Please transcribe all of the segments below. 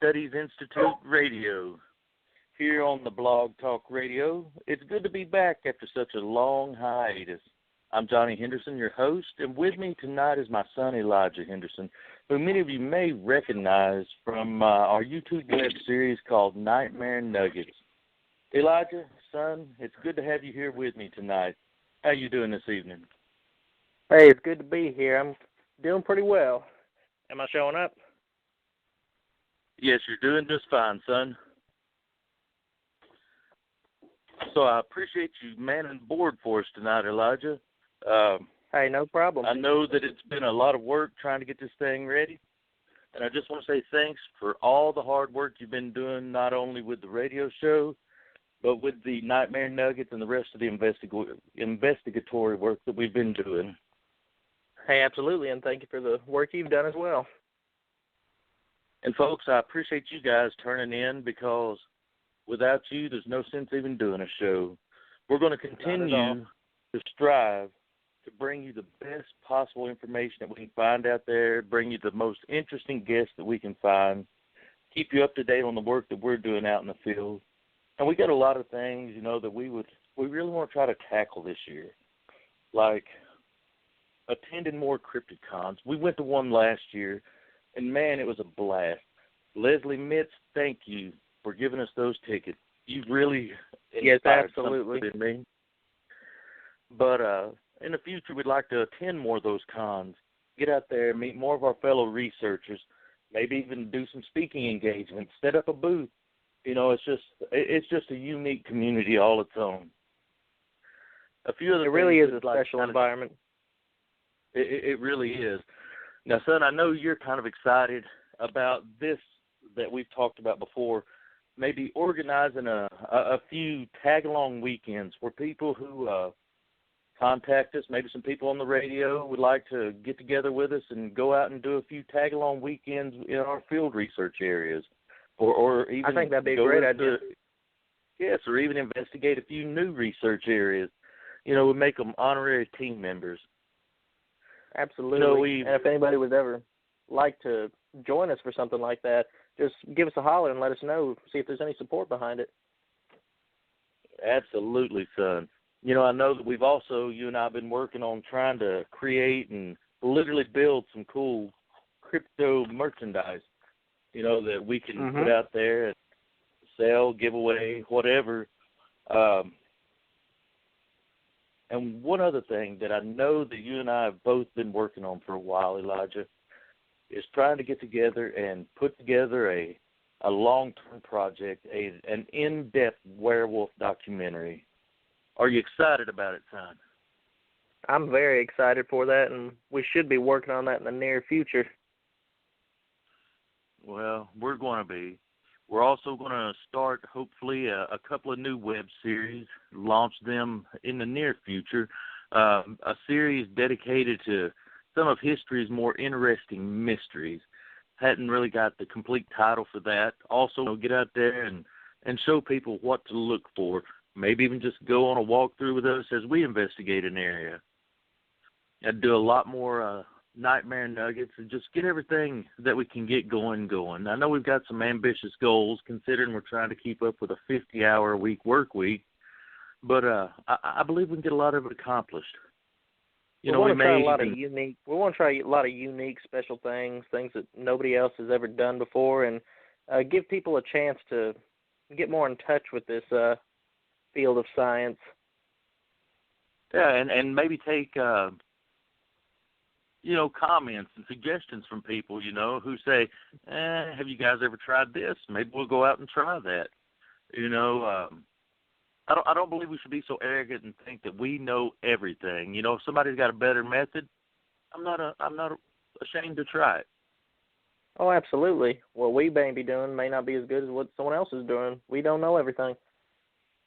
Studies Institute Radio. Here on the Blog Talk Radio, it's good to be back after such a long hiatus. I'm Johnny Henderson, your host, and with me tonight is my son Elijah Henderson, who many of you may recognize from our YouTube web series called Nightmare Nuggets. Elijah, son, it's good to have you here with me tonight. How you doing this evening? Hey, it's good to be here. I'm doing pretty well. Am I showing up? Yes, you're doing just fine, son. So I appreciate you manning the board for us tonight, Elijah. Hey, no problem. I know that it's been a lot of work trying to get this thing ready, and I just want to say thanks for all the hard work you've been doing, not only with the radio show, but with the Nightmare Nuggets and the rest of the investigatory work that we've been doing. Hey, absolutely, and thank you for the work you've done as well. And, folks, I appreciate you guys turning in because without you, there's no sense even doing a show. We're going to continue to strive to bring you the best possible information that we can find out there, bring you the most interesting guests that we can find, keep you up to date on the work that we're doing out in the field. And we got a lot of things, that we really want to try to tackle this year, like attending more Cryptid Cons. We went to one last year, and, man, it was a blast. Leslie Mitz, thank you for giving us those tickets. You really inspired something in me. But in the future, we'd like to attend more of those cons, get out there, meet more of our fellow researchers, maybe even do some speaking engagements, set up a booth. It's just a unique community all its own. A few other It really is a special environment. It really is. Now, son, I know you're kind of excited about this that we've talked about before, maybe organizing a few tag-along weekends where people who contact us, maybe some people on the radio would like to get together with us and go out and do a few tag-along weekends in our field research areas. Or even I think that'd be a great idea. Yes, or even investigate a few new research areas. We make them honorary team members. Absolutely. And if anybody would ever like to join us for something like that, just give us a holler and let us know, see if there's any support behind it. Absolutely, son. I know that we've also, you and I have been working on trying to create and literally build some cool crypto merchandise, that we can put out there and sell, give away, whatever. And one other thing that I know that you and I have both been working on for a while, Elijah, is trying to get together and put together a long-term project, an in-depth werewolf documentary. Are you excited about it, son? I'm very excited for that, and we should be working on that in the near future. Well, we're going to be. We're also going to start, hopefully, a couple of new web series, launch them in the near future, a series dedicated to some of history's more interesting mysteries. Hadn't really got the complete title for that. Also, get out there and show people what to look for. Maybe even just go on a walkthrough with us as we investigate an area. I'd do a lot more Nightmare Nuggets and just get everything that we can get going. I know we've got some ambitious goals, considering we're trying to keep up with a 50-hour-a-week work week, but I believe we can get a lot of it accomplished. We want to try a lot of unique special things that nobody else has ever done before, and give people a chance to get more in touch with this field of science. Yeah, and maybe take comments and suggestions from people, who say, have you guys ever tried this? Maybe we'll go out and try that. I don't believe we should be so arrogant and think that we know everything. If somebody's got a better method, I'm not ashamed to try it. Oh, absolutely. What we may be doing may not be as good as what someone else is doing. We don't know everything.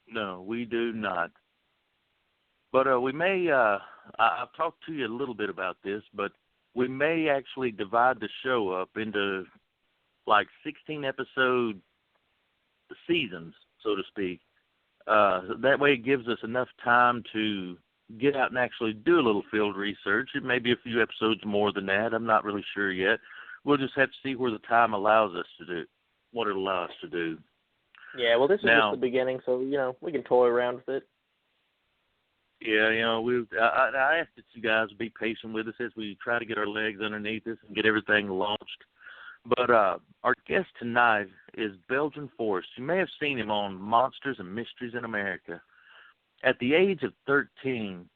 No, we do not. But we may, I've talked to you a little bit about this, but we may actually divide the show up into like 16-episode seasons, so to speak. That way it gives us enough time to get out and actually do a little field research. It may be a few episodes more than that. I'm not really sure yet. We'll just have to see where the time allows us to do. what it allows us to do. Yeah, well, this is just the beginning, so, we can toy around with it. Yeah, I asked that you guys be patient with us as we try to get our legs underneath us and get everything launched. But our guest tonight is Belgian Forrest. You may have seen him on Monsters and Mysteries in America. At the age of 13,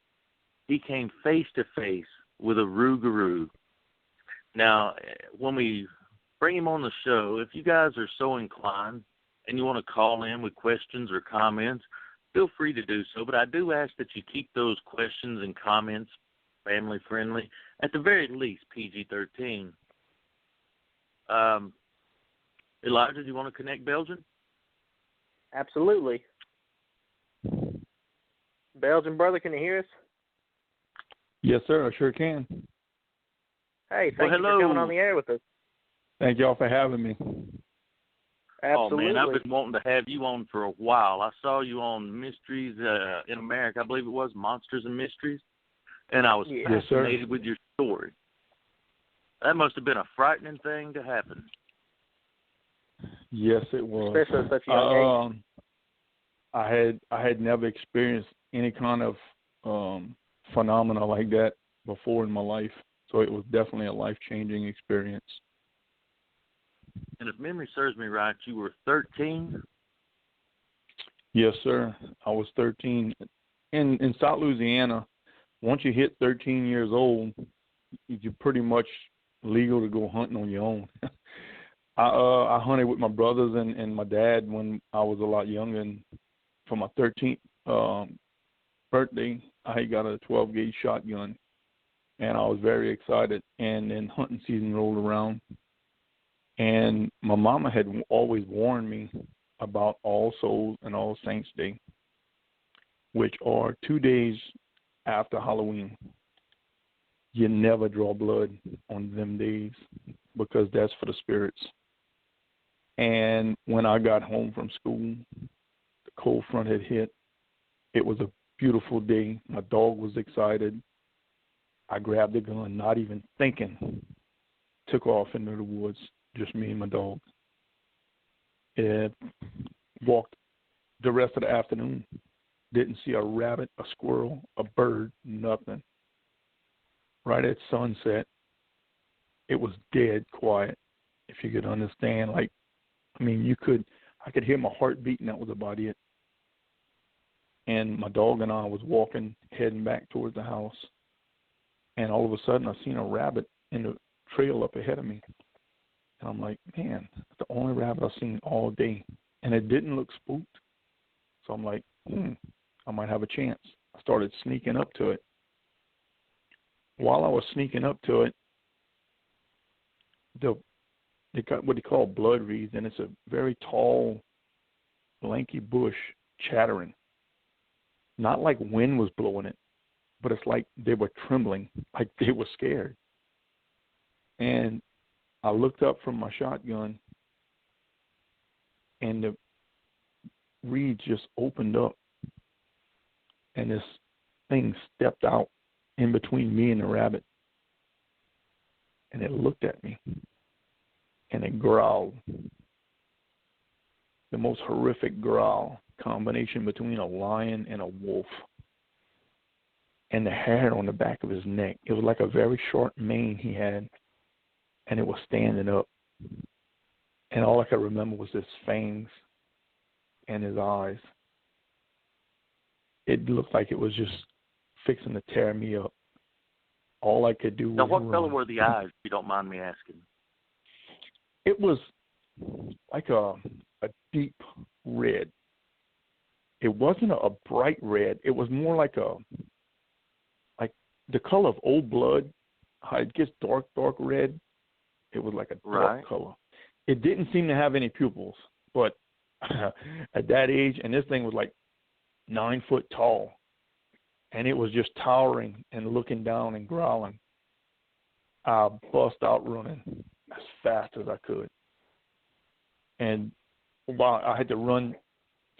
he came face-to-face with a Rougarou. Now, when we bring him on the show, if you guys are so inclined and you want to call in with questions or comments, feel free to do so. But I do ask that you keep those questions and comments family-friendly, at the very least PG-13. Elijah, do you want to connect Belgian? Absolutely. Belgian brother, can you hear us? Yes, sir, I sure can. Hey, thank you for coming on the air with us. Thank y'all for having me. Absolutely. Oh, man, I've been wanting to have you on for a while. I saw you on Mysteries in America, I believe it was, Monsters and Mysteries, and I was fascinated with your story. That must have been a frightening thing to happen. Yes, it was. Especially at such a young age. I had never experienced any kind of phenomena like that before in my life, so it was definitely a life-changing experience. And if memory serves me right, you were 13? Yes, sir. I was 13. In South Louisiana, once you hit 13 years old, you're pretty much legal to go hunting on your own. I hunted with my brothers and my dad when I was a lot younger, and for my 13th birthday, I got a 12-gauge shotgun, and I was very excited. And then hunting season rolled around, and my mama had always warned me about All Souls and All Saints Day, which are 2 days after Halloween. You never draw blood on them days because that's for the spirits. And when I got home from school, the cold front had hit. It was a beautiful day. My dog was excited. I grabbed the gun, not even thinking, took off into the woods, just me and my dog. And walked the rest of the afternoon. Didn't see a rabbit, a squirrel, a bird, nothing. Right at sunset, it was dead quiet, if you could understand. I could hear my heart beating, that was about it. And my dog and I was walking, heading back towards the house. And all of a sudden, I seen a rabbit in the trail up ahead of me. And I'm like, man, that's the only rabbit I've seen all day. And it didn't look spooked. So I'm like, I might have a chance. I started sneaking up to it. While I was sneaking up to it, they got what they call blood reeds, and it's a very tall, lanky bush chattering. Not like wind was blowing it, but it's like they were trembling, like they were scared. And I looked up from my shotgun, and the reeds just opened up, and this thing stepped out in between me and the rabbit. And it looked at me, and it growled. The most horrific growl, combination between a lion and a wolf. And the hair on the back of his neck, it was like a very short mane he had, and it was standing up. And all I could remember was his fangs and his eyes. It looked like it was just fixing to tear me up. All I could do was Now, what run. color were the eyes, if you don't mind me asking? It was like a deep red. It wasn't a bright red. It was more like the color of old blood. How it gets dark red. It was like a dark color. It didn't seem to have any pupils, but at that age, and this thing was like 9 foot tall, and it was just towering and looking down and growling. I bust out running as fast as I could. And while I had to run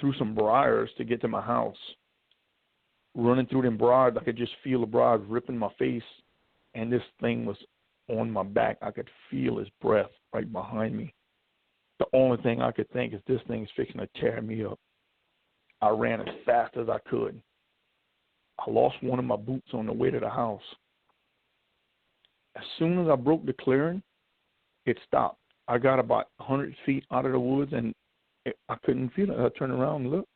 through some briars to get to my house, running through them briars, I could just feel the briars ripping my face, and this thing was on my back. I could feel his breath right behind me. The only thing I could think is this thing is fixing to tear me up. I ran as fast as I could. I lost one of my boots on the way to the house. As soon as I broke the clearing, it stopped. I got about 100 feet out of the woods, and I couldn't feel it. I turned around and looked.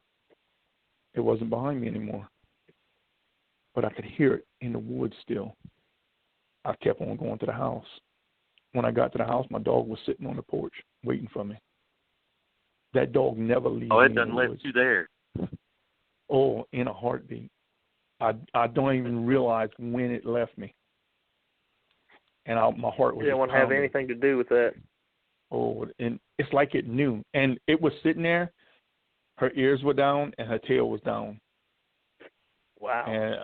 It wasn't behind me anymore. But I could hear it in the woods still. I kept on going to the house. When I got to the house, my dog was sitting on the porch waiting for me. That dog never leaves me. Oh, it doesn't let you there. Oh, in a heartbeat. I don't even realize when it left me. And my heart was. You didn't want to have anything to do with that. Oh, and it's like it knew. And it was sitting there. Her ears were down and her tail was down. Wow. And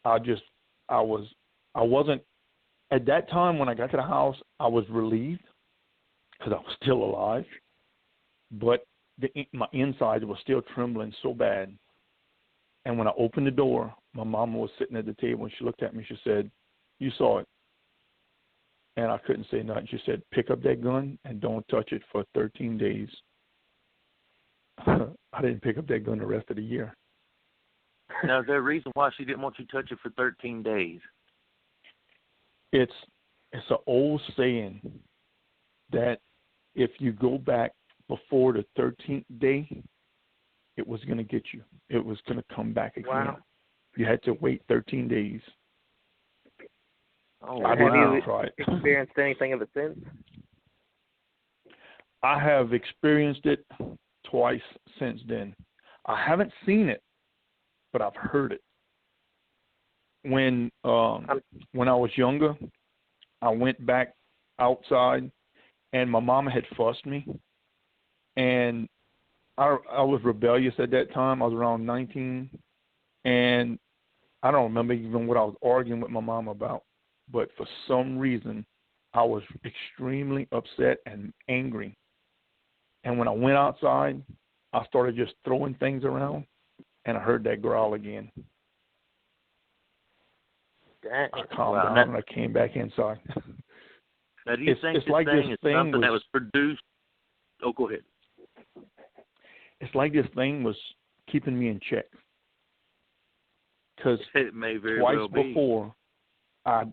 I wasn't, at that time when I got to the house, I was relieved because I was still alive. But my inside was still trembling so bad. And when I opened the door, my mama was sitting at the table, and she looked at me. She said, "You saw it." And I couldn't say nothing. She said, "Pick up that gun and don't touch it for 13 days." I didn't pick up that gun the rest of the year. Now, is there a reason why she didn't want you to touch it for 13 days? It's an old saying that if you go back before the 13th day, it was going to get you. It was going to come back again. Wow. You had to wait 13 days. Oh, have you experienced anything of it since? I have experienced it twice since then. I haven't seen it, but I've heard it. When I was younger, I went back outside, and my mama had fussed me, and I was rebellious at that time. I was around 19, and I don't remember even what I was arguing with my mom about. But for some reason, I was extremely upset and angry. And when I went outside, I started just throwing things around, and I heard that growl again. Dang. I calmed down, and I came back inside. Now, do you think this like thing is something that was produced? Oh, go ahead. It's like this thing was keeping me in check. Because twice before, I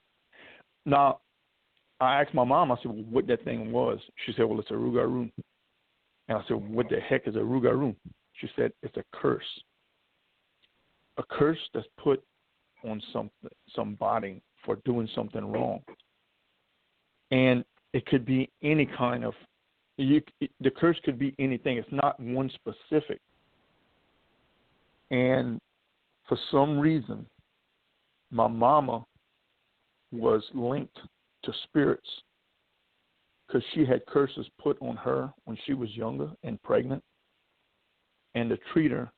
asked my mom, I said, well, what that thing was. She said, well, it's a Rougarou. And I said, what the heck is a Rougarou? She said, it's a curse. A curse that's put on somebody for doing something wrong. And it could be any kind of, the curse could be anything. It's not one specific. And for some reason, my mama was linked to spirits because she had curses put on her when she was younger and pregnant. And the treater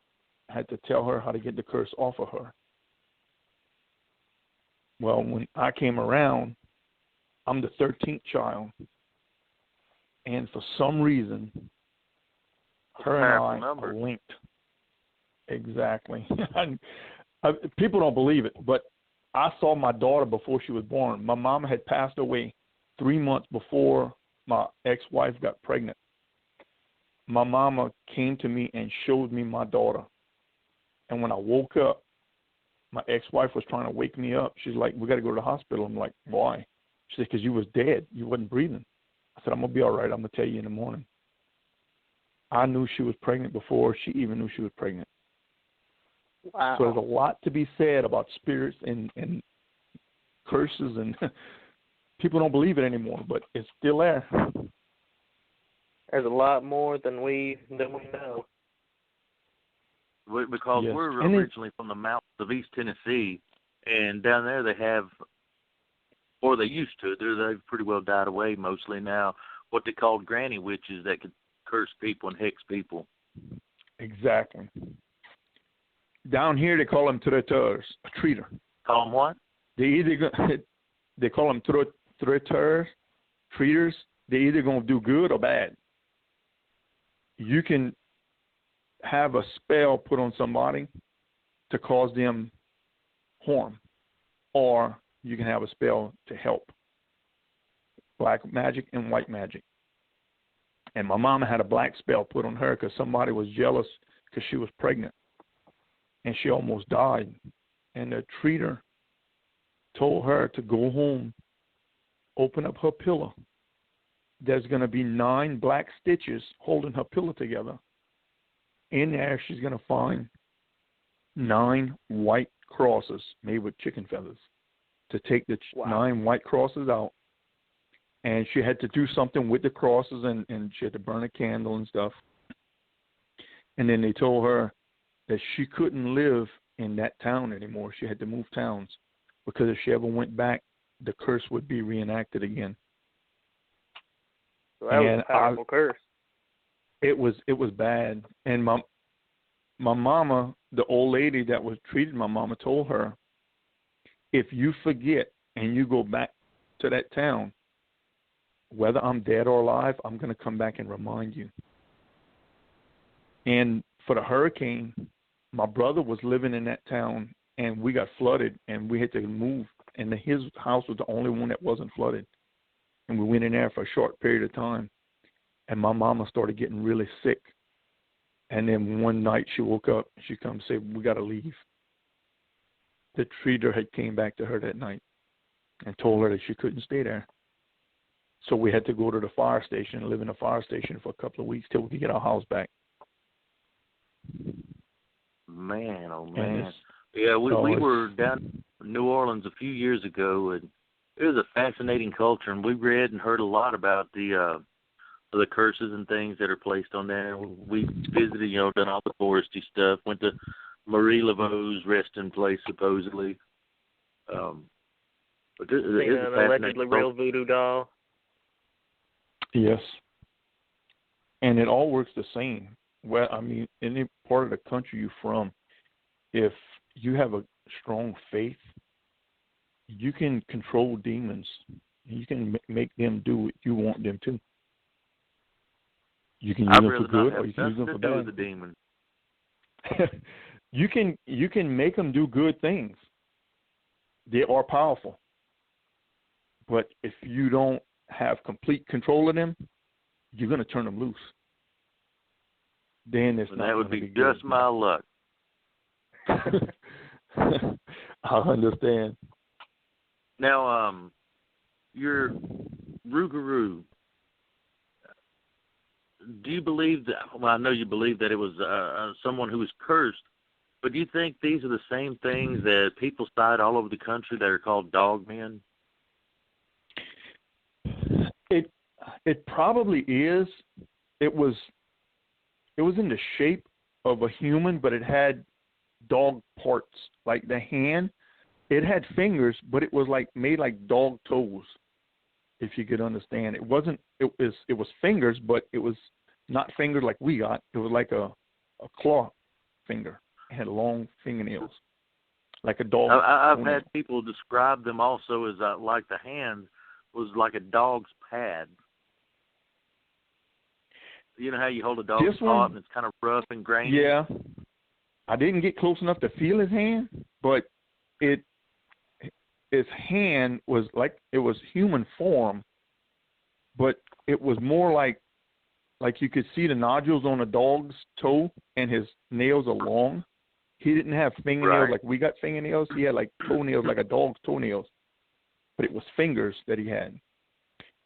had to tell her how to get the curse off of her. Well, when I came around, I'm the 13th child. And for some reason, her and I are linked. Exactly. People don't believe it, but I saw my daughter before she was born. My mom had passed away 3 months before my ex-wife got pregnant. My mama came to me and showed me my daughter. And when I woke up, my ex-wife was trying to wake me up. She's like, we got to go to the hospital. I'm like, why? She said, because you was dead. You wasn't breathing. I said, I'm going to be all right. I'm going to tell you in the morning. I knew she was pregnant before she even knew she was pregnant. Wow. So there's a lot to be said about spirits and curses, and people don't believe it anymore, but it's still there. There's a lot more than we know. Because yes. we're originally from the mountains of East Tennessee, and down there they have, or they used to, they've pretty well died away mostly now, what they called granny witches that could curse people and hex people. Exactly. Down here they call them traiteurs, a treater. Call them what? They call them traiteurs, treaters. They're either going to do good or bad. You can have a spell put on somebody to cause them harm, or you can have a spell to help. Black magic and white magic. And my mama had a black spell put on her because somebody was jealous because she was pregnant. And she almost died. And the treater told her to go home, open up her pillow. There's going to be 9 black stitches holding her pillow together. In there, she's going to find 9 white crosses made with chicken feathers to take the 9 white crosses out. And she had to do something with the crosses, and she had to burn a candle and stuff. And then they told her that she couldn't live in that town anymore. She had to move towns because if she ever went back, the curse would be reenacted again. So that was a powerful curse. It was bad. And my mama, the old lady that was treating my mama, told her, if you forget and you go back to that town, whether I'm dead or alive, I'm going to come back and remind you. And for the hurricane, my brother was living in that town, and we got flooded, and we had to move. And his house was the only one that wasn't flooded. And we went in there for a short period of time. And my mama started getting really sick. And then one night she woke up, she come and said, we got to leave. The treater had came back to her that night and told her that she couldn't stay there. So we had to go to the fire station and live in a fire station for a couple of weeks till we could get our house back. Man, oh man. Yeah, we were down in New Orleans a few years ago, and it was a fascinating culture, and we read and heard a lot about the curses and things that are placed on there. We visited, done all the touristy stuff, went to Marie Laveau's resting place, supposedly. But it is a allegedly real voodoo doll. Yes. And it all works the same. Well, I mean, any part of the country you're from, if you have a strong faith, you can control demons. You can make them do what you want them to. You can use them for good, or you can use them for bad. With the demon. You can make them do good things. They are powerful. But if you don't have complete control of them, you're going to turn them loose. Then it's not. That would be just my luck. I understand. Now, your Rougarou, do you believe that? Well, I know you believe that it was someone who was cursed, but do you think these are the same things that people cite all over the country that are called dog men? It probably is. It was in the shape of a human, but it had dog parts, like the hand. It had fingers, but it was made like dog toes, if you could understand. It wasn't. It was fingers, but it was not fingers like we got. It was like a claw finger. It had long fingernails, like a dog. I've had people describe them also as like the hand was like a dog's pad. You know how you hold a dog's paw and it's kind of rough and grainy? Yeah. I didn't get close enough to feel his hand, but his hand was like, it was human form, but it was more like you could see the nodules on a dog's toe, and his nails are long. He didn't have fingernails like we got fingernails. He had like toenails like a dog's toenails, but it was fingers that he had.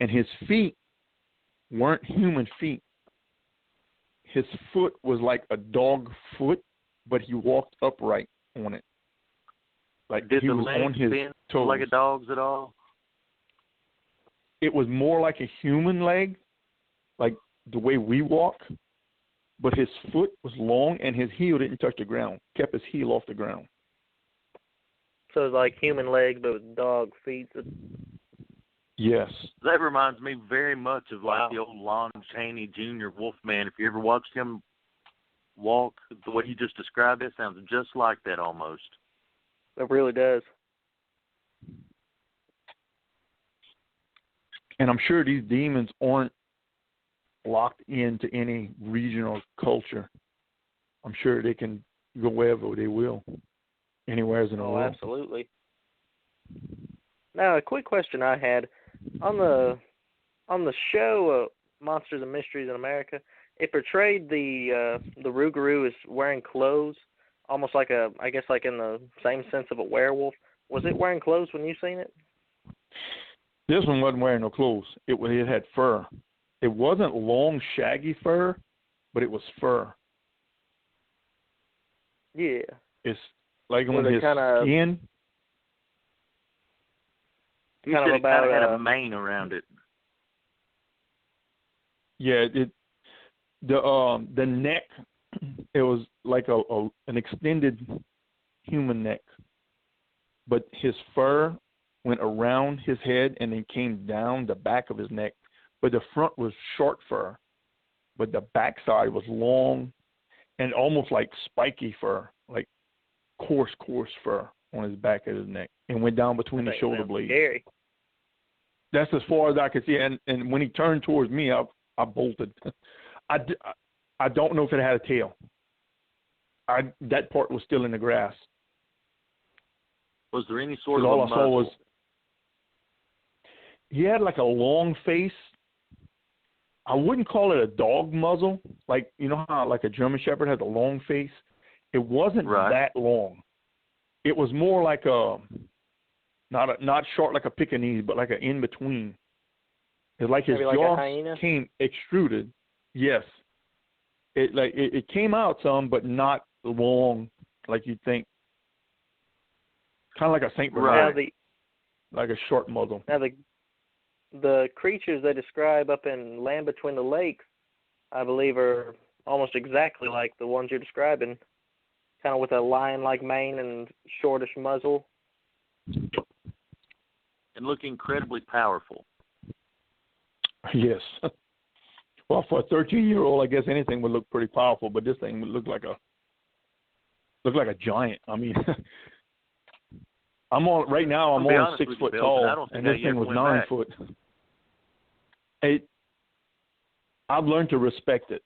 And his feet weren't human feet. His foot was like a dog foot, but he walked upright on it. Like did he the was legs on his toes. Like a dog's at all? It was more like a human leg, like the way we walk, but his foot was long and his heel didn't touch the ground, kept his heel off the ground. So it's like human legs, but with dog feet. Yes. That reminds me very much of like the old Lon Chaney Jr. Wolfman. If you ever watched him walk, the way you just described it sounds just like that almost. It really does. And I'm sure these demons aren't locked into any regional culture. I'm sure they can go wherever they will, anywhere in the world. Oh, absolutely. Now, a quick question I had on the show. Monsters and Mysteries in America, it portrayed the Rougarou as wearing clothes, almost like I guess like in the same sense of a werewolf. Was it wearing clothes when you seen it? This one wasn't wearing no clothes. It had fur. It wasn't long, shaggy fur, but it was fur. Yeah. It's like on his skin. You said it kind of had a mane around it. Yeah, the neck, it was like an extended human neck, but his fur went around his head and then came down the back of his neck. But the front was short fur, but the backside was long and almost like spiky fur, like coarse fur on his back of his neck, and went down between the shoulder blades. Scary. That's as far as I could see. And when he turned towards me, I bolted. I don't know if it had a tail. That part was still in the grass. Was there any sort of all a I saw was he had like a long face. I wouldn't call it a dog muzzle, like you know how like a German Shepherd has a long face. It wasn't that long. It was more like not short like a Pekingese, but like an in between. It's like his jaw came extruded. Yes, it came out some, but not long like you'd think. Kind of like a Saint Bernard, like a short muzzle. Now the creatures they describe up in Land Between the Lakes, I believe, are almost exactly like the ones you're describing, kind of with a lion-like mane and shortish muzzle. And look incredibly powerful. Yes. Well, for a 13-year-old, I guess anything would look pretty powerful, but this thing would look like a giant. I mean, I'm on 6 foot tall, and this thing was 9 foot. I've learned to respect it.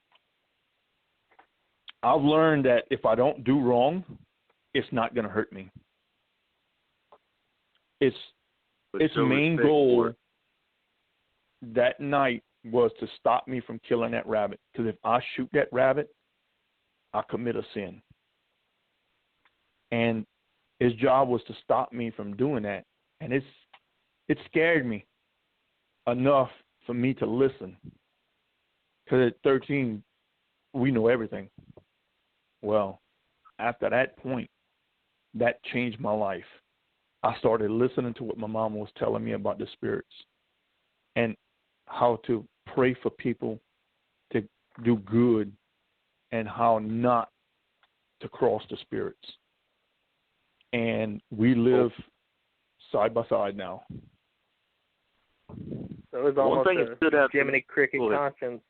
I've learned that if I don't do wrong, it's not going to hurt me. Its main goal that night was to stop me from killing that rabbit. Because if I shoot that rabbit, I commit a sin. And his job was to stop me from doing that. And it scared me enough for me to listen. Because at 13, we know everything. Well, after that point, that changed my life. I started listening to what my mom was telling me about the spirits and how to pray for people to do good and how not to cross the spirits. And we live side by side now. So it was almost a Jiminy Cricket conscience.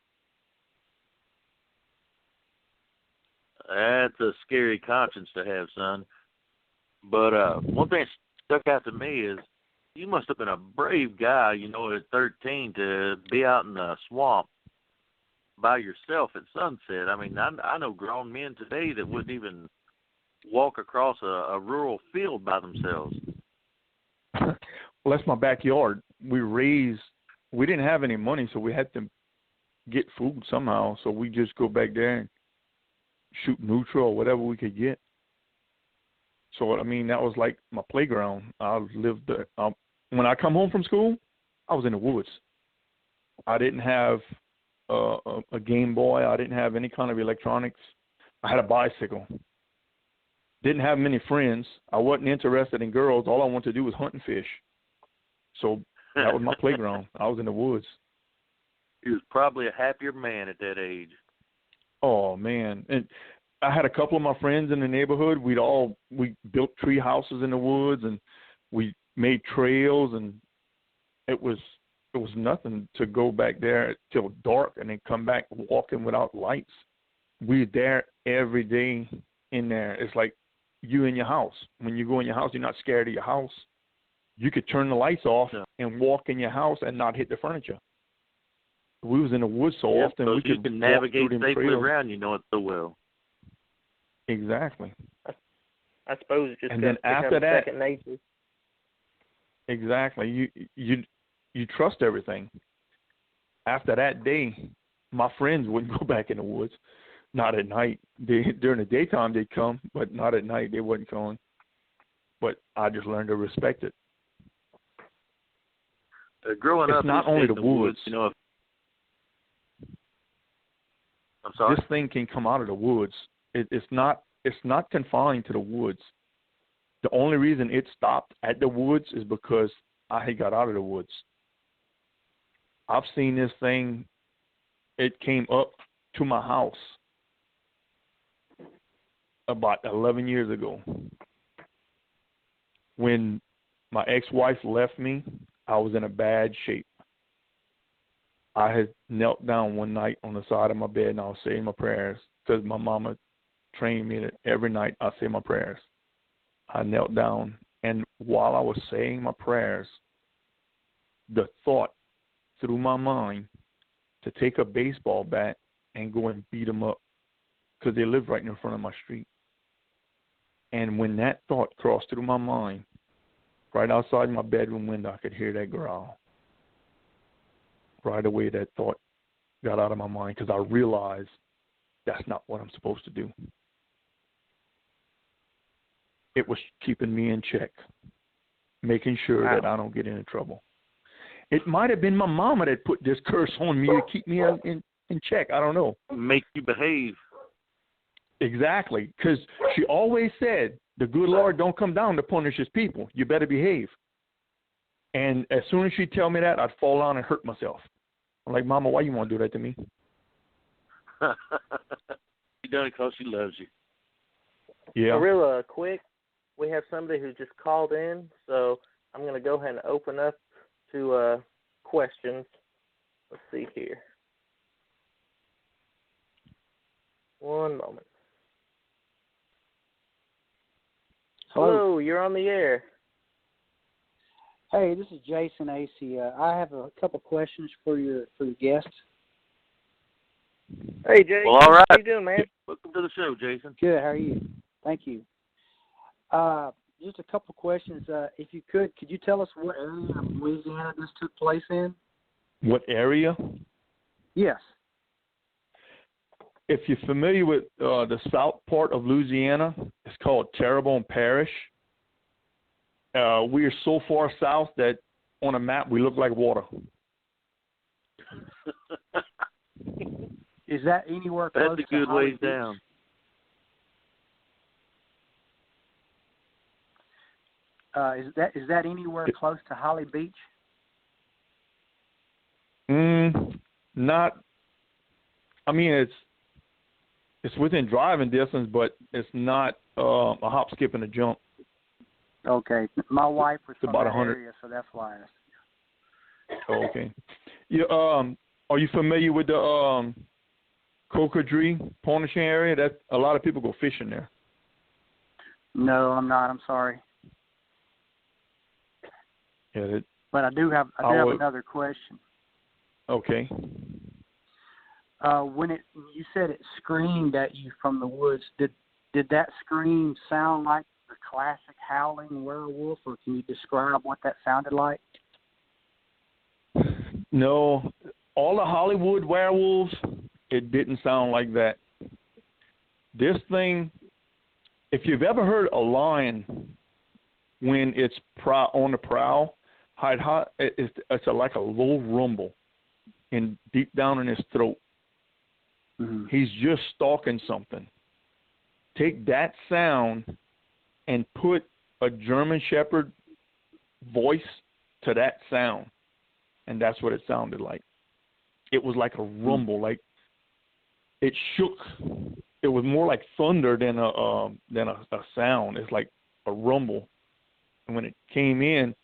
That's a scary conscience to have, son. But one thing that stuck out to me is you must have been a brave guy, at 13 to be out in the swamp by yourself at sunset. I mean, I know grown men today that wouldn't even walk across a rural field by themselves. Well, that's my backyard. We didn't have any money, so we had to get food somehow. So we just go back there and shoot neutral or whatever we could get. So, I mean, that was like my playground. I lived there. When I come home from school, I was in the woods. I didn't have a Game Boy. I didn't have any kind of electronics. I had a bicycle. Didn't have many friends. I wasn't interested in girls. All I wanted to do was hunt and fish. So that was my playground. I was in the woods. He was probably a happier man at that age. Oh, man. And I had a couple of my friends in the neighborhood. We built tree houses in the woods, and we made trails, and it was nothing to go back there till dark and then come back walking without lights. We're there every day in there. It's like you in your house. When you go in your house, you're not scared of your house. You could turn the lights off and walk in your house and not hit the furniture. We was in the woods so often we could navigate safely around, it so well. Exactly. I suppose it just and then after that, second nature. Exactly. You trust everything. after that day, my friends wouldn't go back in the woods. Not at night. During the daytime they'd come, but not at night. They wouldn't come. But I just learned to respect it. Growing up, it's not only the woods. You know, I'm sorry. This thing can come out of the woods. It's not confined to the woods. The only reason it stopped at the woods is because I had got out of the woods. I've seen this thing. It came up to my house about 11 years ago. When my ex-wife left me, I was in a bad shape. I had knelt down one night on the side of my bed and I was saying my prayers because my mama trained me that every night I say my prayers. I knelt down, and while I was saying my prayers, the thought through my mind to take a baseball bat and go and beat them up because they live right in front of my street. And when that thought crossed through my mind, right outside my bedroom window, I could hear that growl. Right away, that thought got out of my mind because I realized that's not what I'm supposed to do. It was keeping me in check, making sure that I don't get into trouble. It might have been my mama that put this curse on me to keep me in check. I don't know. Make you behave. Exactly, because she always said, the good Lord don't come down to punish his people. You better behave. And as soon as she'd tell me that, I'd fall down and hurt myself. I'm like, Mama, why you want to do that to me? She done it because she loves you. Yeah. Real quick, we have somebody who just called in, so I'm going to go ahead and open up to questions. Let's see here. One moment. Hello, you're on the air. Hey, this is Jason AC. I have a couple questions for your guest. Hey, Jason. Well, all right. How you doing, man? Welcome to the show, Jason. Good. How are you? Thank you. Just a couple questions. If you could you tell us what area of Louisiana this took place in? What area? Yes. If you're familiar with the south part of Louisiana, it's called Terrebonne Parish. We are so far south that on a map we look like water. Is that anywhere close to That's a good Holly ways Beach? down. Is that anywhere close to Holly Beach? Not. I mean, it's within driving distance, but it's not a hop, skip, and a jump. Okay. My wife was from about that 100. area, so that's why I asked. Oh, okay. You, are you familiar with the Rougarou, Pontchartrain area? That a lot of people go fishing there. No, I'm not. I'm sorry. Yeah. But I do have another question. Okay. When you said it screamed at you from the woods, did that scream sound like the classic howling werewolf, or can you describe what that sounded like? No, all the Hollywood werewolves, it didn't sound like that. This thing, if you've ever heard a lion when it's on the prowl, it's like a low rumble and deep down in his throat. Mm-hmm. He's just stalking something. Take that sound and put a German Shepherd voice to that sound, and that's what it sounded like. It was like a rumble, like it shook. It was more like thunder than a sound. It's like a rumble, and when it came in,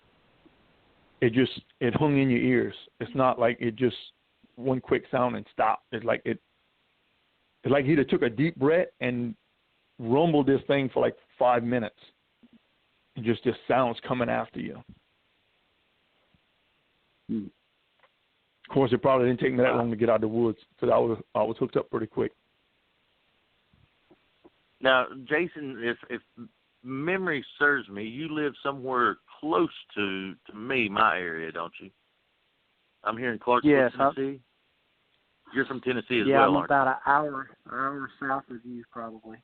it hung in your ears. It's not like it just one quick sound and stopped. It's like he'd have took a deep breath and rumbled this thing for like 5 minutes. And just sounds coming after you. Of course, it probably didn't take me that long to get out of the woods because I was hooked up pretty quick. Now, Jason, if memory serves me, you live somewhere close to me, my area, don't you? I'm here in Clarksville, Tennessee. You're from Tennessee as yeah, well, I'm aren't about an hour south of you, probably.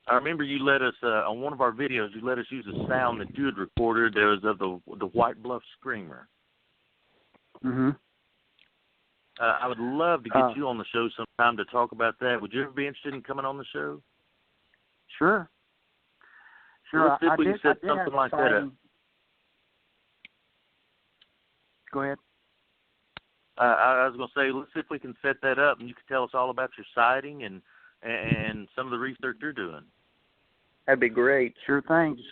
I remember you let us, on one of our videos, you let us use a sound that you had recorded. There was of the White Bluff Screamer. Mm-hmm. I would love to get you on the show sometime to talk about that. Would you ever be interested in coming on the show? Sure. Sure. Let's see if we can set something like that up. Go ahead. I was going to say, let's see if we can set that up, and you can tell us all about your sighting and some of the research you're doing. That'd be great. Sure thing. Just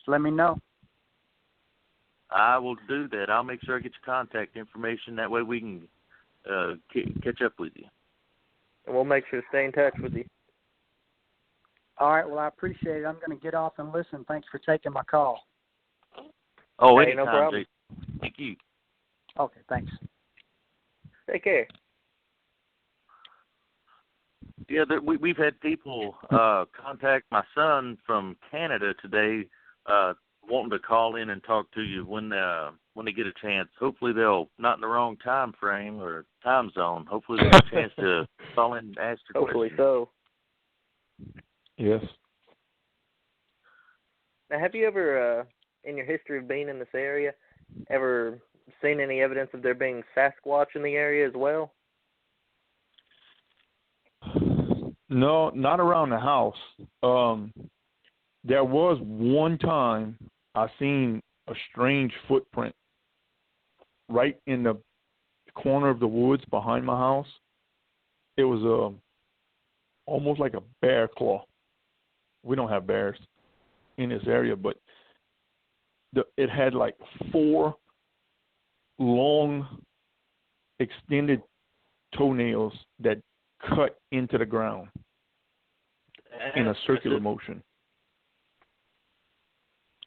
let me know. I will do that. I'll make sure I get your contact information. That way we can catch up with you. And we'll make sure to stay in touch with you. All right. Well, I appreciate it. I'm going to get off and listen. Thanks for taking my call. Oh, hey, anytime, no problem. Jason. Thank you. Okay, thanks. Take care. Yeah, we've had people contact my son from Canada today, wanting to call in and talk to you when they get a chance. Hopefully they'll, not in the wrong time frame or time zone. Hopefully they'll get a chance to call in and ask your Hopefully questions. so. Yes. Now, have you ever, in your history of being in this area, ever seen any evidence of there being Sasquatch in the area as well? No, not around the house. There was one time I seen a strange footprint right in the corner of the woods behind my house. It was almost like a bear claw. We don't have bears in this area, but it had like 4 long, extended toenails that cut into the ground in a circular motion.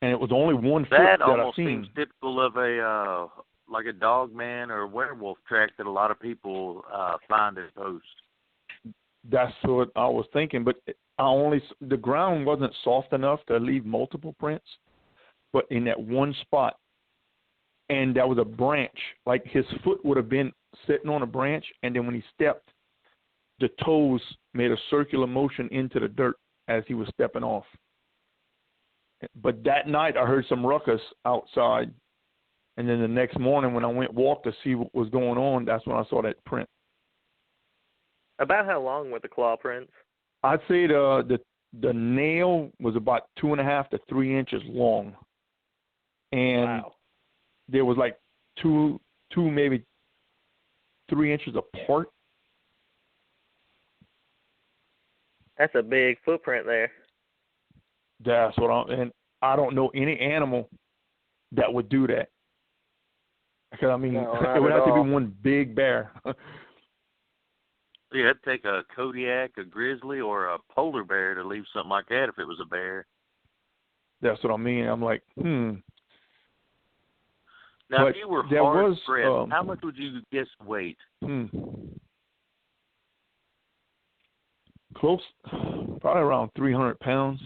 And it was only one foot that almost I seen. Seems typical of a like a dog man or a werewolf track that a lot of people find at post. That's what I was thinking, but the ground wasn't soft enough to leave multiple prints, but in that one spot, and that was a branch, like his foot would have been sitting on a branch, and then when he stepped, the toes made a circular motion into the dirt as he was stepping off. But that night I heard some ruckus outside, and then the next morning when I went walk to see what was going on, that's when I saw that print. About how long were the claw prints? I'd say the nail was about 2.5 to 3 inches long, and wow. there was like two maybe 3 inches apart. That's a big footprint there. That's what and I don't know any animal that would do that. Because I mean, it would have to be one big bear. Yeah, it'd take a Kodiak, a grizzly, or a polar bear to leave something like that if it was a bear. That's what I mean. I'm like, Now, but if you were there hard was, pressed, how much would you guess weight? Close, probably around 300 pounds.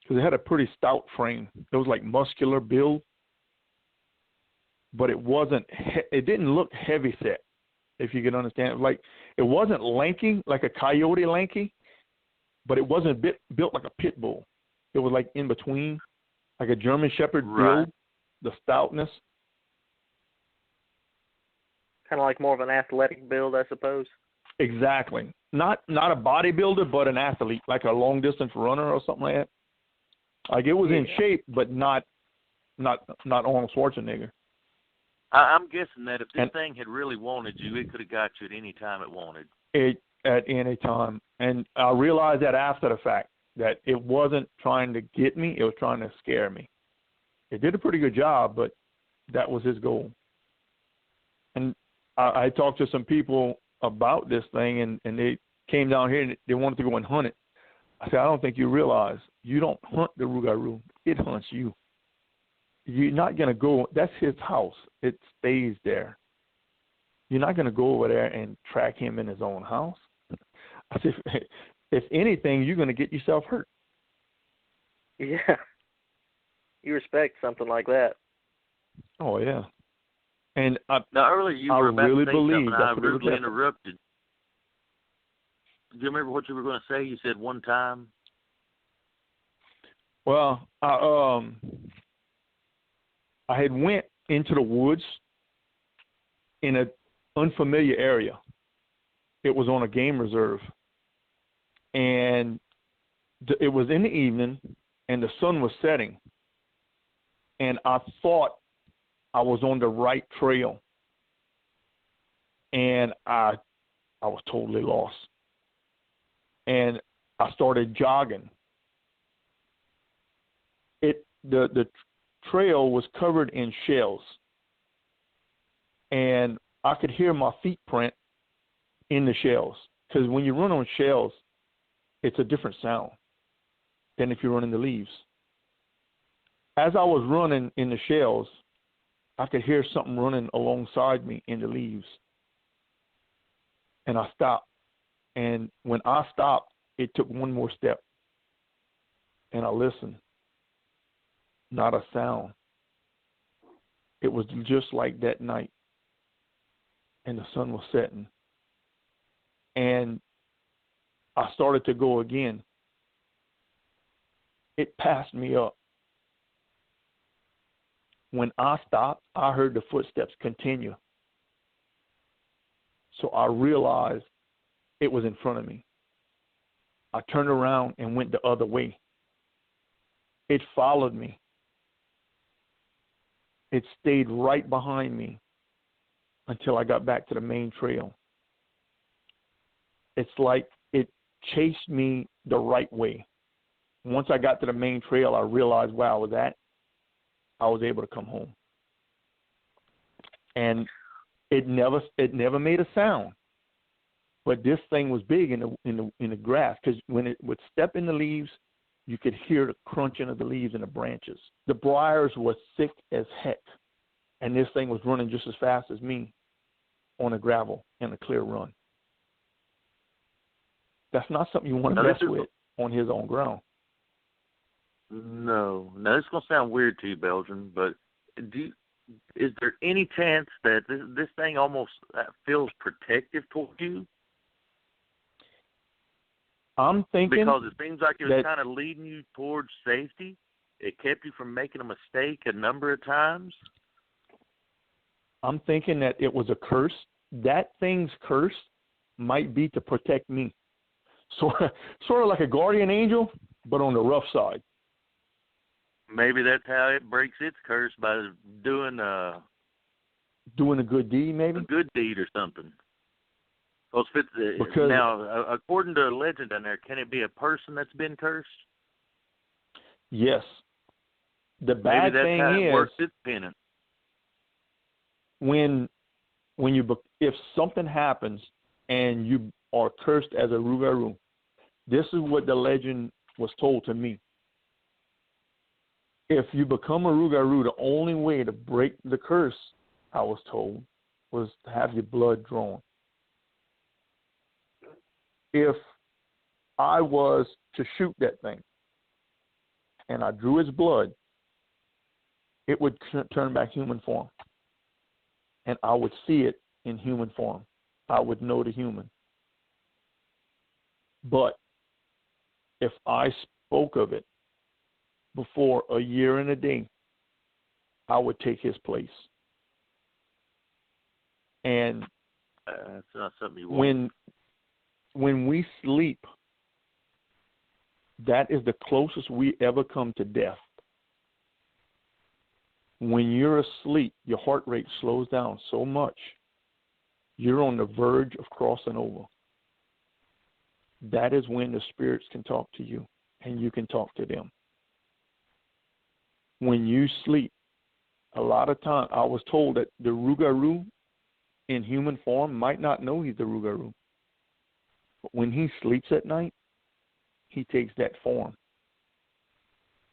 Because it had a pretty stout frame. It was like muscular build, but it wasn't. It didn't look heavy set, if you can understand. Like it wasn't lanky, like a coyote lanky, but it wasn't built like a pit bull. It was like in between, like a German Shepherd build, the stoutness. Kind of like more of an athletic build, I suppose. Exactly. Not a bodybuilder, but an athlete, like a long distance runner or something like that. Like it was in shape, but not Arnold Schwarzenegger. I'm guessing that if this thing had really wanted you, it could have got you at any time it wanted. At any time. And I realized that after the fact, that it wasn't trying to get me, it was trying to scare me. It did a pretty good job, but that was his goal. And I talked to some people about this thing, and they came down here and they wanted to go and hunt it. I said, I don't think you realize you don't hunt the Rougarou. It hunts you. You're not going to go. That's his house. It stays there. You're not going to go over there and track him in his own house. I said, if anything, you're going to get yourself hurt. Yeah. You respect something like that. Oh, yeah. And now earlier you were about really to say believe something. that's I what it was rudely happening. interrupted. Do you remember what you were going to say? You said one time. Well, I had went into the woods in an unfamiliar area. It was on a game reserve, and it was in the evening, and the sun was setting, and I thought I was on the right trail, and I was totally lost, and I started jogging. The trail was covered in shells, and I could hear my feet print in the shells, because when you run on shells, it's a different sound than if you run in the leaves. As I was running in the shells, I could hear something running alongside me in the leaves, and I stopped. And when I stopped, it took one more step, and I listened. Not a sound. It was just like that night, and the sun was setting. And I started to go again. It passed me up. When I stopped, I heard the footsteps continue. So I realized it was in front of me. I turned around and went the other way. It followed me. It stayed right behind me until I got back to the main trail. It's like it chased me the right way. Once I got to the main trail, I realized where I was at. I was able to come home. And it never made a sound. But this thing was big in the grass, because when it would step in the leaves, you could hear the crunching of the leaves and the branches. The briars were thick as heck, and this thing was running just as fast as me on the gravel in a clear run. That's not something you want to mess with on his own ground. No. Now, this is going to sound weird to you, Belgian, but is there any chance that this thing almost feels protective towards you? I'm thinking, because it seems like it was kind of leading you towards safety. It kept you from making a mistake a number of times. I'm thinking that it was a curse. That thing's curse might be to protect me. Sort of like a guardian angel, but on the rough side. Maybe that's how it breaks its curse, by doing a good deed, maybe? A good deed or something. Because now, according to a legend down there, can it be a person that's been cursed? Yes. The bad thing how it is, works its penance. If something happens and you are cursed as a Rougarou, this is what the legend was told to me. If you become a Rougarou, the only way to break the curse, I was told, was to have your blood drawn. If I was to shoot that thing and I drew its blood, it would turn back human form. And I would see it in human form. I would know the human. But if I spoke of it before a year and a day, I would take his place. And that's not something you want. When we sleep, that is the closest we ever come to death. When you're asleep, your heart rate slows down so much, you're on the verge of crossing over. That is when the spirits can talk to you, and you can talk to them. When you sleep, a lot of times, I was told that the Rougarou in human form might not know he's the Rougarou. But when he sleeps at night, he takes that form.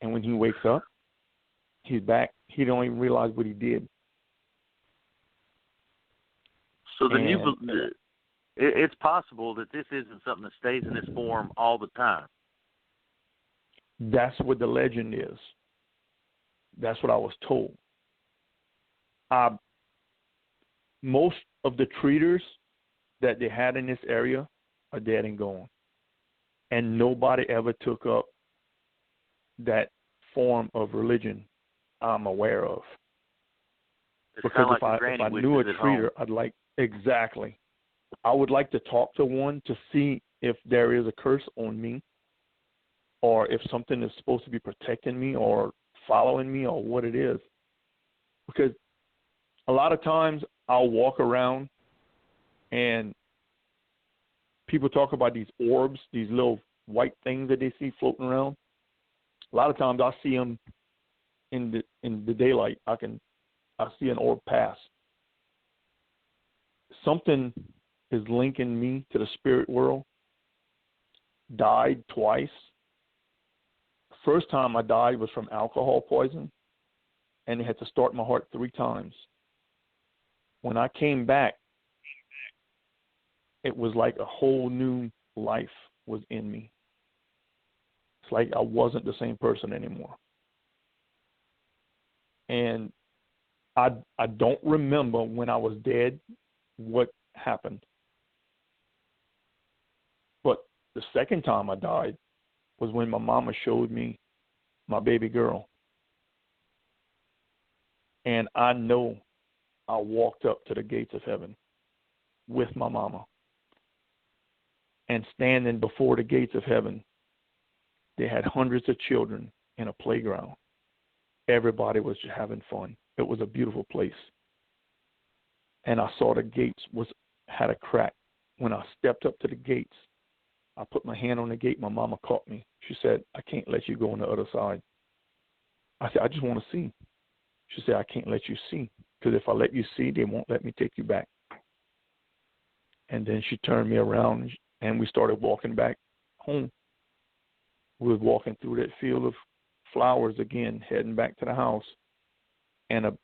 And when he wakes up, he's back. He don't even realize what he did. So then it's possible that this isn't something that stays in this form all the time. That's what the legend is. That's what I was told. I most of the treaters that they had in this area are dead and gone. And nobody ever took up that form of religion I'm aware of. It's because like if I knew a treater, I'd like, exactly. I would like to talk to one to see if there is a curse on me, or if something is supposed to be protecting me or following me, or what it is. Because a lot of times I'll walk around and people talk about these orbs, these little white things that they see floating around. A lot of times I see them in the daylight. I see an orb pass. Something is linking me to the spirit world. Died twice. First time I died was from alcohol poison, and they had to start my heart 3 times. When I came back, it was like a whole new life was in me. It's like I wasn't the same person anymore. And I don't remember when I was dead what happened. But the second time I died was when my mama showed me my baby girl. And I know I walked up to the gates of heaven with my mama. And standing before the gates of heaven, they had hundreds of children in a playground. Everybody was just having fun. It was a beautiful place. And I saw the gates had a crack. When I stepped up to the gates, I put my hand on the gate. My mama caught me. She said, "I can't let you go on the other side." I said, "I just want to see." She said, "I can't let you see, because if I let you see, they won't let me take you back." And then she turned me around, and we started walking back home. We were walking through that field of flowers again, heading back to the house, and a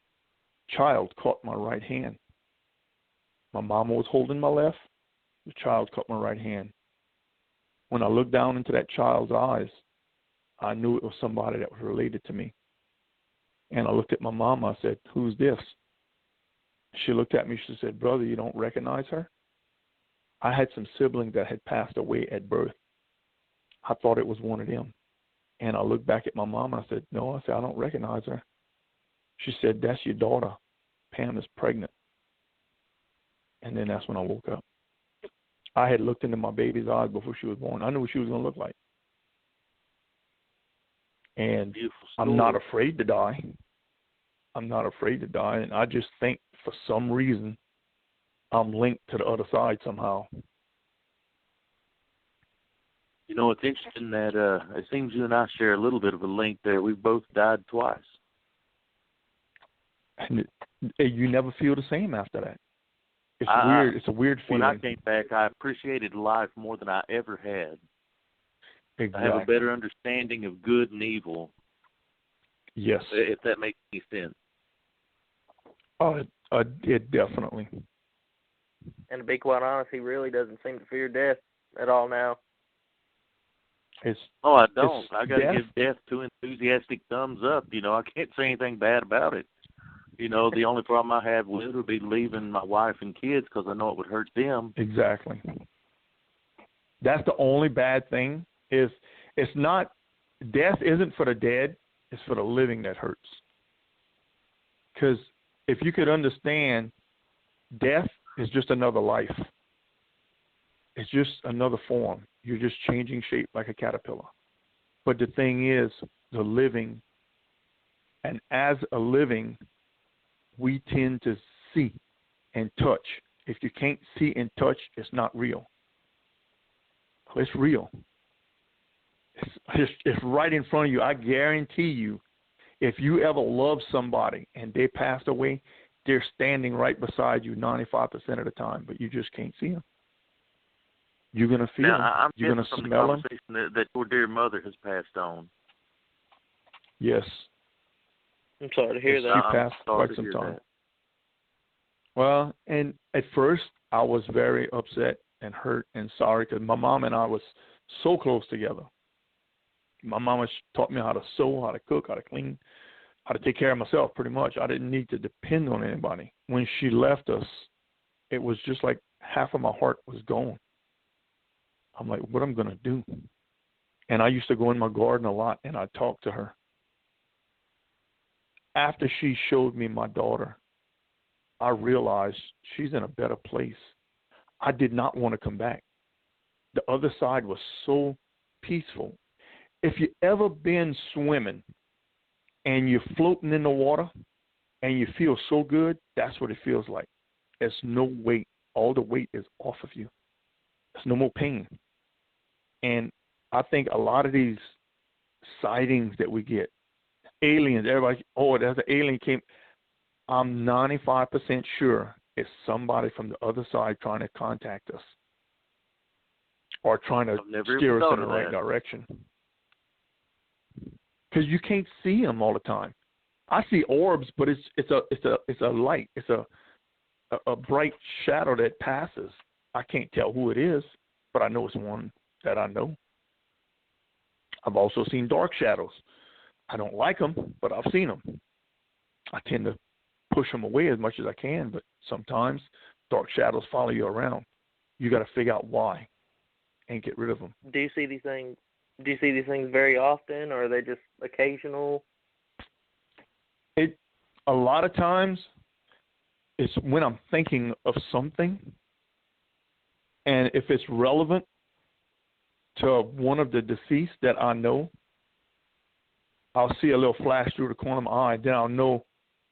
child caught my right hand. My mama was holding my left. The child caught my right hand. When I looked down into that child's eyes, I knew it was somebody that was related to me. And I looked at my mama. I said, "Who's this?" She looked at me. She said, "Brother, you don't recognize her?" I had some siblings that had passed away at birth. I thought it was one of them. And I looked back at my mom. And I said, "No." I said, "I don't recognize her." She said, "That's your daughter. Pam is pregnant." And then that's when I woke up. I had looked into my baby's eyes before she was born. I knew what she was going to look like. And I'm not afraid to die. I'm not afraid to die. And I just think for some reason I'm linked to the other side somehow. You know, it's interesting that it seems you and I share a little bit of a link there. We both died twice. And you never feel the same after that. It's weird. It's a weird feeling. When I came back, I appreciated life more than I ever had. Exactly. I have a better understanding of good and evil. Yes. If that makes any sense. It definitely. And to be quite honest, he really doesn't seem to fear death at all now. I don't. I got to give death 2 enthusiastic thumbs up. You know, I can't say anything bad about it. You know, the only problem I have with it would be leaving my wife and kids, because I know it would hurt them. Exactly. That's the only bad thing. It's not, death isn't for the dead. It's for the living that hurts. Because if you could understand, death is just another life. It's just another form. You're just changing shape like a caterpillar. But the thing is, the living, and as a living, we tend to see and touch. If you can't see and touch, it's not real. It's real. It's right in front of you. I guarantee you, if you ever loved somebody and they passed away, they're standing right beside you 95% of the time, but you just can't see them. You're going to feel them. You're going to smell them. That your dear mother has passed on. Yes. I'm sorry to hear that. She passed quite some time. Well, and at first I was very upset and hurt and sorry, because my mom and I was so close together. My mama taught me how to sew, how to cook, how to clean. how to take care of myself pretty much. I didn't need to depend on anybody. When she left us, it was just like half of my heart was gone. I'm like, what am I going to do? And I used to go in my garden a lot, and I'd talk to her. After she showed me my daughter, I realized she's in a better place. I did not want to come back. The other side was so peaceful. If you ever been swimming and you're floating in the water and you feel so good, that's what it feels like. There's no weight. All the weight is off of you. There's no more pain. And I think a lot of these sightings that we get, aliens, everybody, oh, there's an alien came. I'm 95% sure it's somebody from the other side trying to contact us or trying to steer us in the right direction. Because you can't see them all the time. I see orbs, but it's a light. It's a bright shadow that passes. I can't tell who it is, but I know it's one that I know. I've also seen dark shadows. I don't like them, but I've seen them. I tend to push them away as much as I can, but sometimes dark shadows follow you around. You got to figure out why and get rid of them. Do you see these things? Do you see these things very often, or are they just occasional? A lot of times, it's when I'm thinking of something, and if it's relevant to one of the deceased that I know, I'll see a little flash through the corner of my eye. Then I'll know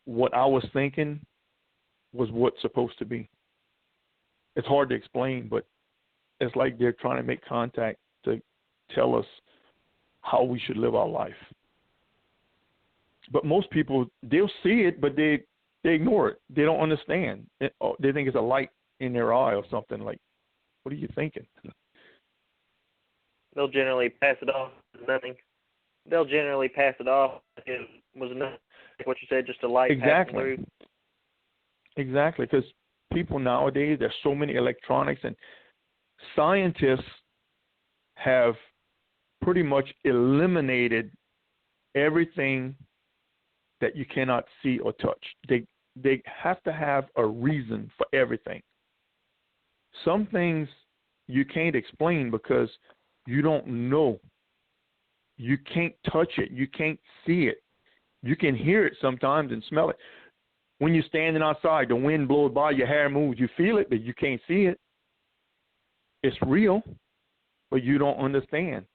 what I was thinking was what's supposed to be. It's hard to explain, but it's like they're trying to make contact to tell us how we should live our life. But most people, they'll see it, but they ignore it. They don't understand. They think it's a light in their eye or something. Like, what are you thinking? They'll generally pass it off as nothing. They'll generally pass it off as it was nothing. Like what you said, just a light passing through. Exactly, because people nowadays, there's so many electronics, and scientists have pretty much eliminated everything that you cannot see or touch. They have to have a reason for everything. Some things you can't explain because you don't know. You can't touch it. You can't see it. You can hear it sometimes and smell it. When you're standing outside, the wind blows by, your hair moves, you feel it, but you can't see it. It's real, but you don't understand.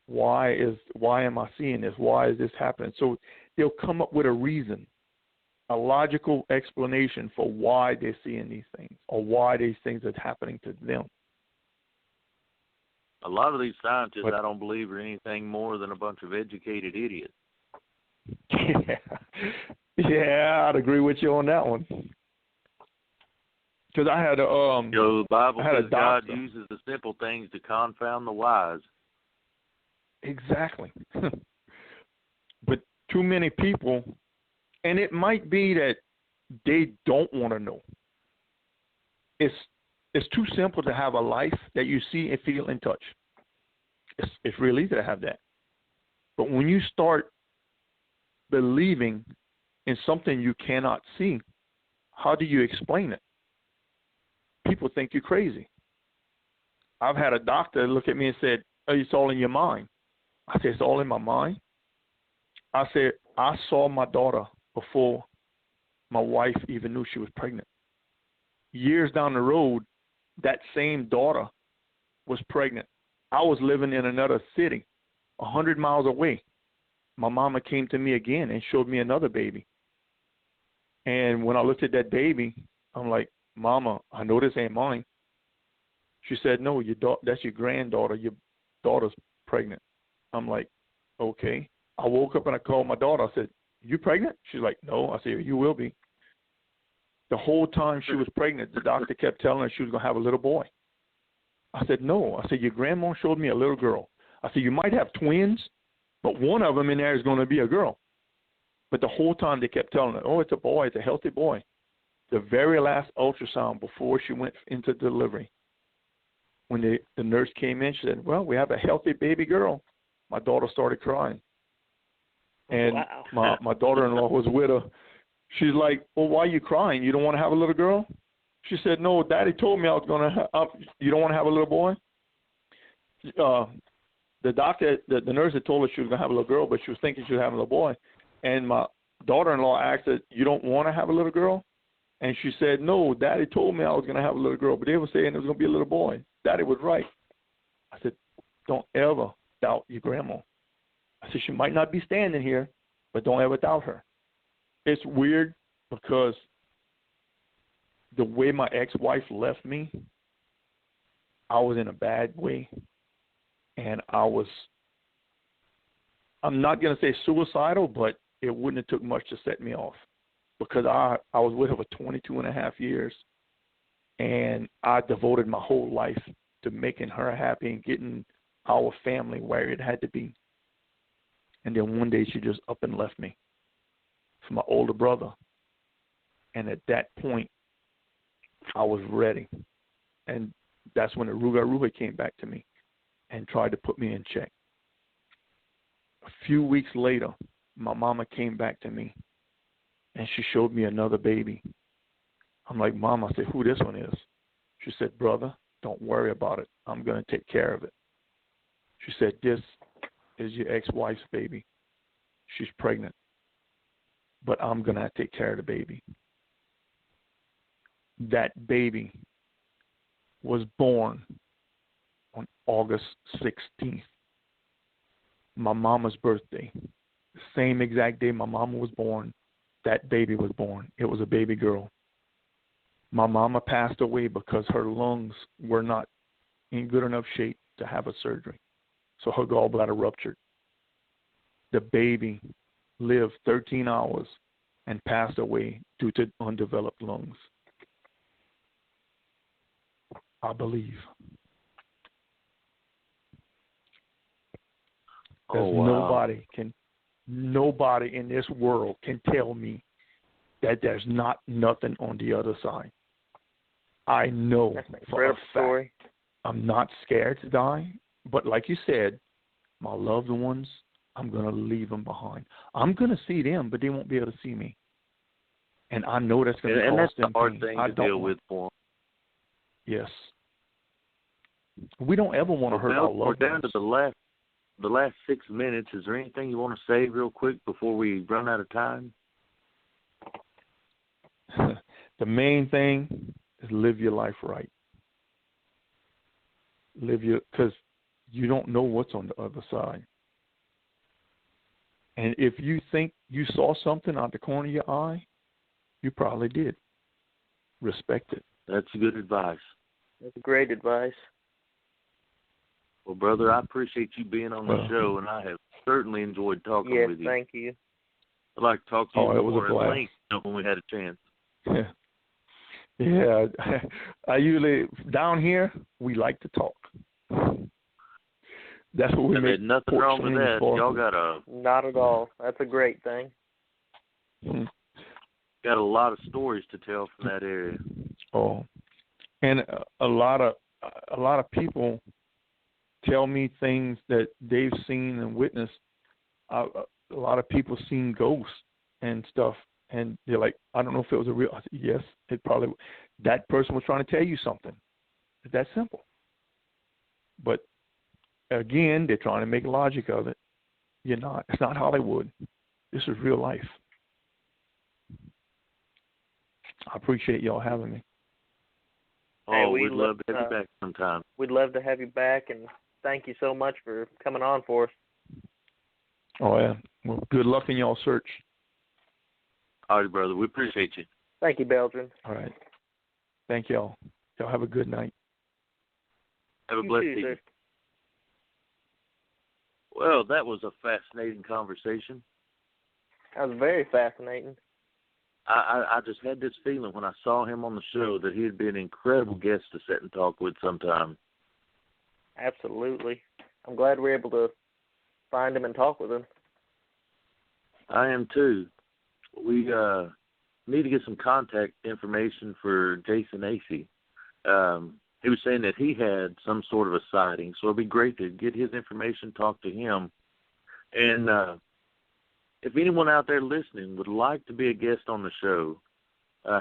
Why am I seeing this? Why is this happening? So they'll come up with a reason, a logical explanation for why they're seeing these things or why these things are happening to them. A lot of these scientists, I don't believe, are anything more than a bunch of educated idiots. Yeah, I'd agree with you on that one. Because I had the Bible says God doctor. uses the simple things to confound the wise. Exactly. But too many people, and it might be that they don't want to know. It's too simple to have a life that you see and feel and touch. It's real easy to have that. But when you start believing in something you cannot see, how do you explain it? People think you're crazy. I've had a doctor look at me and said, "Oh, it's all in your mind." I said, "It's all in my mind?" I said, "I saw my daughter before my wife even knew she was pregnant. Years down the road, that same daughter was pregnant. I was living in another city, 100 miles away. My mama came to me again and showed me another baby. And when I looked at that baby, I'm like, 'Mama, I know this ain't mine.' She said, 'No, that's your granddaughter. Your daughter's pregnant.' I'm like, 'Okay.' I woke up and I called my daughter. I said, 'You pregnant?' She's like, 'No.' I said, 'You will be.' The whole time she was pregnant, the doctor kept telling her she was going to have a little boy. I said, 'No.' I said, 'Your grandma showed me a little girl.' I said, 'You might have twins, but one of them in there is going to be a girl.' But the whole time they kept telling her, 'Oh, it's a boy. It's a healthy boy.' The very last ultrasound before she went into delivery, when the nurse came in, she said, 'Well, we have a healthy baby girl.' My daughter started crying. And my daughter-in-law was with her. She's like, well, why are you crying? You don't want to have a little girl? She said, no, Daddy told me I was going to have, you don't want to have a little boy? The doctor, the nurse had told her she was going to have a little girl, but she was thinking she was having a little boy. And my daughter-in-law asked her, you don't want to have a little girl? And she said, no, Daddy told me I was going to have a little girl, but they were saying it was going to be a little boy. Daddy was right. I said, don't ever doubt your grandma. I said, she might not be standing here, but don't ever doubt her. It's weird because the way my ex-wife left me, I was in a bad way. And I'm not going to say suicidal, but it wouldn't have took much to set me off because I was with her for 22 and a half years, and I devoted my whole life to making her happy and getting our family where it had to be. And then one day she just up and left me for my older brother. And at that point, I was ready. And that's when the Rougarou came back to me and tried to put me in check. A few weeks later, my mama came back to me, and she showed me another baby. I'm like, Mom, I said, who this one is? She said, brother, don't worry about it. I'm going to take care of it. She said, this is your ex-wife's baby. She's pregnant, but I'm going to take care of the baby. That baby was born on August 16th, my mama's birthday. The same exact day my mama was born, that baby was born. It was a baby girl. My mama passed away because her lungs were not in good enough shape to have a surgery. So her gallbladder ruptured. The baby lived 13 hours and passed away due to undeveloped lungs. I believe. Because nobody in this world can tell me that there's not nothing on the other side. I know for a fact I'm not scared to die, but like you said, my loved ones, I'm going to leave them behind. I'm going to see them, but they won't be able to see me. And I know that's going to cause them pain. And that's the hard thing to deal with for them. Yes. We don't ever want to hurt our loved ones. We're down to the last 6 minutes. Is there anything you want to say real quick before we run out of time? The main thing is live your life right. Because you don't know what's on the other side. And if you think you saw something out the corner of your eye, you probably did. Respect it. That's good advice. That's great advice. Well, brother, I appreciate you being on the show, and I have certainly enjoyed talking with you. Yes, thank you. I'd like to talk to you more at length when we had a chance. Yeah. I usually, down here, we like to talk. That's what we make. Nothing wrong with that. Y'all got Not at all. That's a great thing. Got a lot of stories to tell from that area. Oh, and a lot of people tell me things that they've seen and witnessed. A lot of people seen ghosts and stuff, and they're like, I don't know if it was a real. I said, yes, it probably. That person was trying to tell you something. It's that simple. But again, they're trying to make logic of it. You're not. It's not Hollywood. This is real life. I appreciate y'all having me. Oh, we'd love to have you back sometime. We'd love to have you back, and thank you so much for coming on for us. Oh, yeah. Well, good luck in y'all's search. All right, brother. We appreciate you. Thank you, Belgian. All right. Thank y'all. Y'all have a good night. Have a blessed evening. Well, that was a fascinating conversation. That was very fascinating. I just had this feeling when I saw him on the show that he'd be an incredible guest to sit and talk with sometime. Absolutely. I'm glad we're able to find him and talk with him. I am too. We need to get some contact information for Jason Acey. He was saying that he had some sort of a sighting, so it'd be great to get his information, talk to him. And if anyone out there listening would like to be a guest on the show,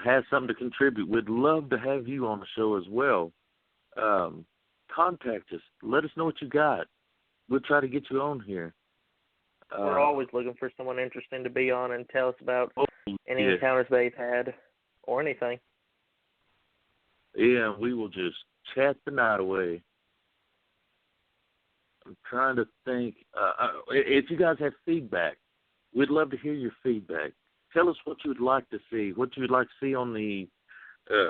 has something to contribute, we'd love to have you on the show as well. Contact us. Let us know what you got. We'll try to get you on here. We're always looking for someone interesting to be on and tell us about any encounters they've had or anything. Yeah, we will just chat the night away. I'm trying to think. If you guys have feedback, we'd love to hear your feedback. Tell us what you would like to see, what you would like to see on the,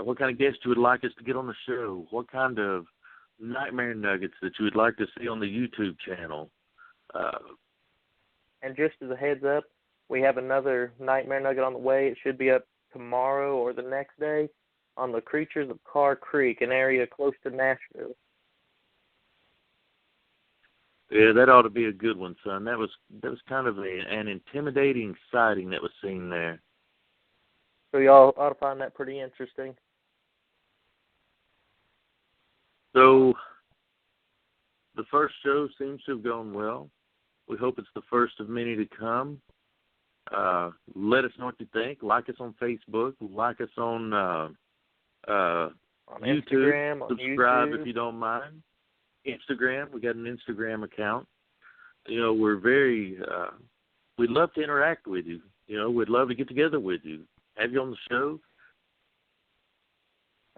what kind of guests you would like us to get on the show, what kind of nightmare nuggets that you would like to see on the YouTube channel. And just as a heads up, we have another nightmare nugget on the way. It should be up tomorrow or the next day on the creatures of Carr Creek, an area close to Nashville. Yeah, that ought to be a good one, son. That was kind of an intimidating sighting that was seen there. So y'all ought to find that pretty interesting. So the first show seems to have gone well. We hope it's the first of many to come. Let us know what you think. Like us on Facebook. Like us on YouTube. Instagram, on Subscribe YouTube. if you don't mind. Instagram. We got an Instagram account. You know, we're very. We'd love to interact with you. You know, we'd love to get together with you. Have you on the show?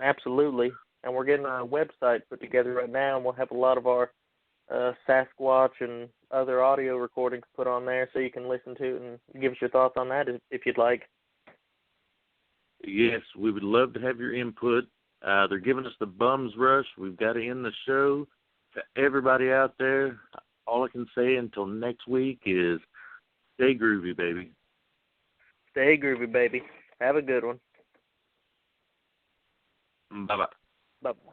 Absolutely. And we're getting a website put together right now, and we'll have a lot of our Sasquatch and other audio recordings put on there so you can listen to it and give us your thoughts on that if you'd like. Yes, we would love to have your input. They're giving us the bums rush. We've got to end the show. To everybody out there, all I can say until next week is stay groovy, baby. Stay groovy, baby. Have a good one. Bye-bye. Bye-bye.